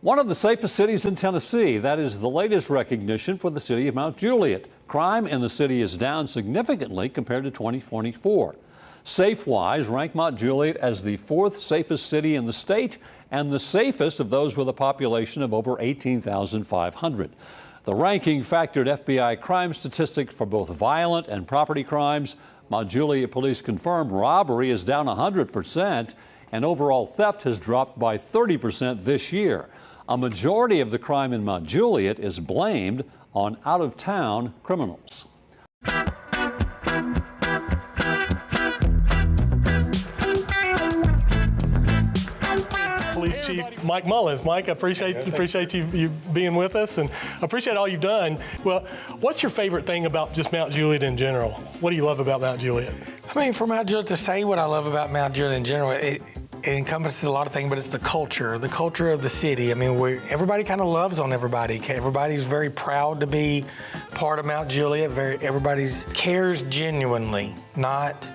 One of the safest cities in Tennessee. That is the latest recognition for the city of Mount Juliet. Crime in the city is down significantly compared to 2024. SafeWise ranked Mount Juliet as the 4th safest city in the state and the safest of those with a population of over 18,500. The ranking factored FBI crime statistics for both violent and property crimes. Mount Juliet police confirmed robbery is down 100%, and overall theft has dropped by 30% this year. A majority of the crime in Mt. Juliet is blamed on out-of-town criminals. Police Chief Mike Mullins. Mike, I appreciate you being with us, and I appreciate all you've done. Well, what's your favorite thing about just Mt. Juliet in general? What do you love about Mt. Juliet? I mean, for Mt. Juliet to say what I love about Mt. Juliet in general, it encompasses a lot of things, but it's the culture of the city. I mean, everybody kind of loves on everybody. Everybody's very proud to be part of Mt. Juliet. Everybody cares genuinely, not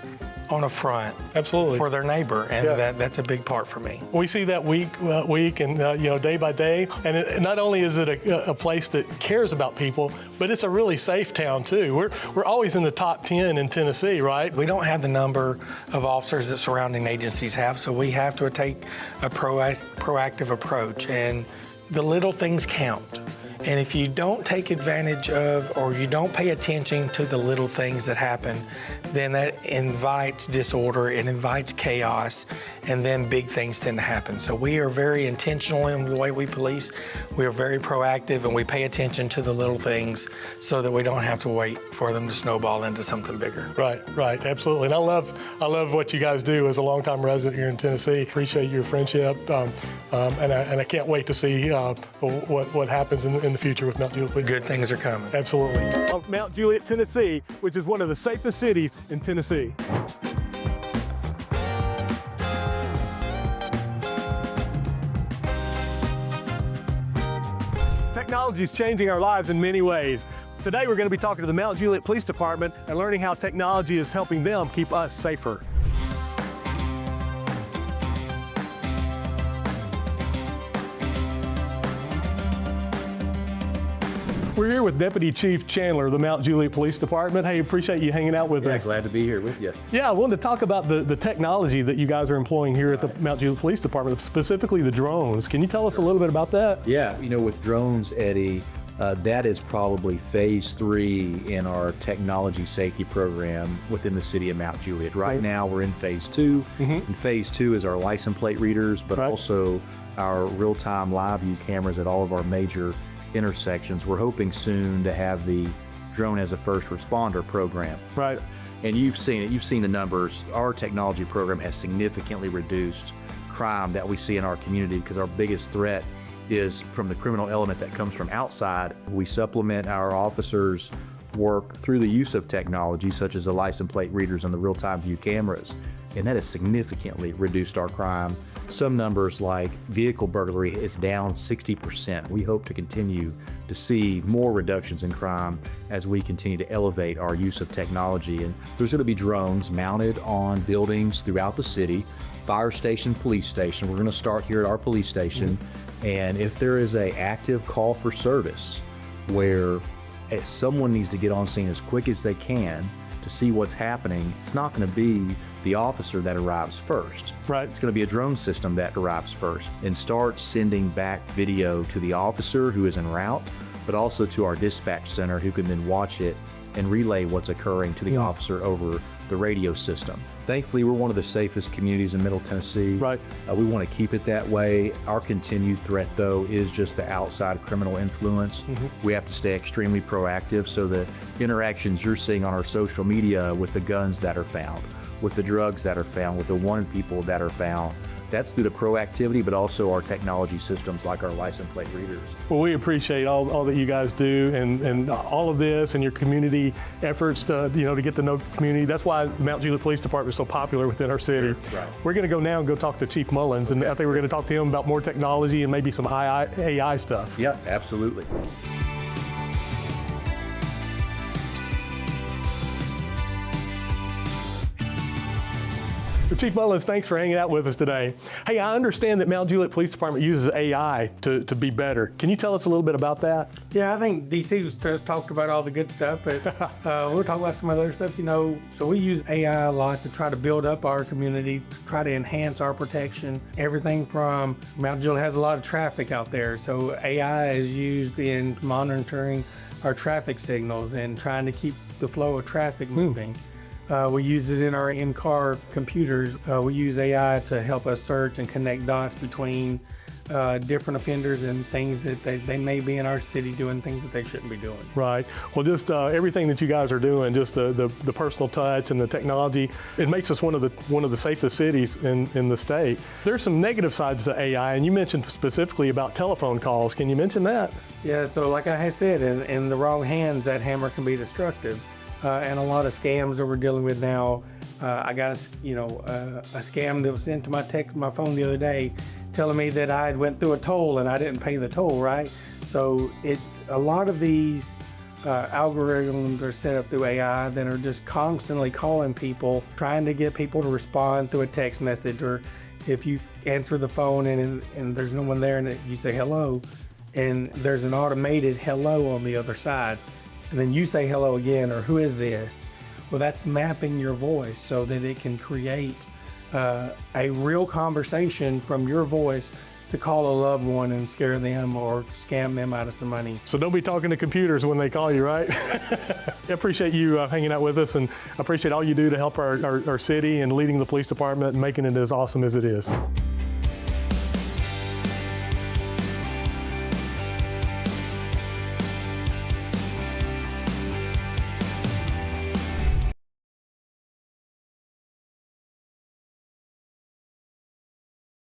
on a front. Absolutely. For their neighbor, and that's a big part for me. We see that week and day by day, and not only is it a place that cares about people, but it's a really safe town too. We're always in the top 10 in Tennessee, right? We don't have the number of officers that surrounding agencies have, so we have to take a proactive approach, and the little things count. And if you don't take advantage of, or you don't pay attention to the little things that happen, then that invites disorder, it invites chaos, and then big things tend to happen. So we are very intentional in the way we police. We are very proactive, and we pay attention to the little things so that we don't have to wait for them to snowball into something bigger. Right, absolutely. And I love what you guys do as a longtime resident here in Tennessee. Appreciate your friendship, and I can't wait to see what happens in the future with Mt. Juliet. Good things are coming. Absolutely. Mt. Juliet, Tennessee, which is one of the safest cities in Tennessee. Technology is changing our lives in many ways. Today we're going to be talking to the Mt. Juliet Police Department and learning how technology is helping them keep us safer. We're here with Deputy Chief Chandler of the Mt. Juliet Police Department. Hey, appreciate you hanging out with us. Yeah, glad to be here with you. Yeah, I wanted to talk about the technology that you guys are employing here at the Mt. Juliet Police Department, specifically the drones. Can you tell us a little bit about that? Yeah, with drones, Eddie, that is probably phase 3 in our technology safety program within the city of Mt. Juliet. Right now, we're in phase 2. And phase 2 is our license plate readers, but also our real-time live view cameras at all of our major intersections. We're hoping soon to have the drone as a first responder program. Right. And you've seen it, you've seen the numbers. Our technology program has significantly reduced crime that we see in our community because our biggest threat is from the criminal element that comes from outside. We supplement our officers' work through the use of technology such as the license plate readers and the real-time view cameras, and that has significantly reduced our crime. Some numbers like vehicle burglary is down 60%. We hope to continue to see more reductions in crime as we continue to elevate our use of technology. And there's going to be drones mounted on buildings throughout the city, fire station, police station. We're going to start here at our police station. And if there is an active call for service where someone needs to get on scene as quick as they can to see what's happening, it's not going to be the officer that arrives first. Right. It's going to be a drone system that arrives first and starts sending back video to the officer who is en route, but also to our dispatch center who can then watch it and relay what's occurring to the officer over the radio system. Thankfully, we're one of the safest communities in Middle Tennessee. Right. We want to keep it that way. Our continued threat, though, is just the outside criminal influence. We have to stay extremely proactive, so the interactions you're seeing on our social media with the guns that are found, with the drugs that are found, with the wanted people that are found, that's through the proactivity, but also our technology systems like our license plate readers. Well, we appreciate all that you guys do and all of this and your community efforts to get to know the community. That's why Mt. Juliet Police Department is so popular within our city. Right. We're going to go now and go talk to Chief Mullins, and I think we're going to talk to him about more technology and maybe some AI stuff. Yeah, absolutely. Chief Mullins, thanks for hanging out with us today. Hey, I understand that Mt.Juliet Police Department uses AI to be better. Can you tell us a little bit about that? Yeah, I think DC was just talked about all the good stuff, but we'll talk about some other stuff, So we use AI a lot to try to build up our community, to try to enhance our protection. Everything from Mt.Juliet has a lot of traffic out there, so AI is used in monitoring our traffic signals and trying to keep the flow of traffic moving. We use it in our in-car computers. We use AI to help us search and connect dots between different offenders and things that they may be in our city doing things that they shouldn't be doing. Right. Well, just everything that you guys are doing, just the personal touch and the technology, it makes us one of the safest cities in the state. There's some negative sides to AI, and you mentioned specifically about telephone calls. Can you mention that? Yeah. So, like I had said, in the wrong hands, that hammer can be destructive. And a lot of scams that we're dealing with now. I got a scam that was sent to my phone the other day, telling me that I went through a toll and I didn't pay the toll, right? So it's a lot of these algorithms are set up through AI that are just constantly calling people, trying to get people to respond through a text message, or if you answer the phone and there's no one there and you say hello, and there's an automated hello on the other side. And then you say hello again, or who is this? Well, that's mapping your voice so that it can create a real conversation from your voice to call a loved one and scare them or scam them out of some money. So don't be talking to computers when they call you, right? I appreciate you hanging out with us, and I appreciate all you do to help our city and leading the police department and making it as awesome as it is.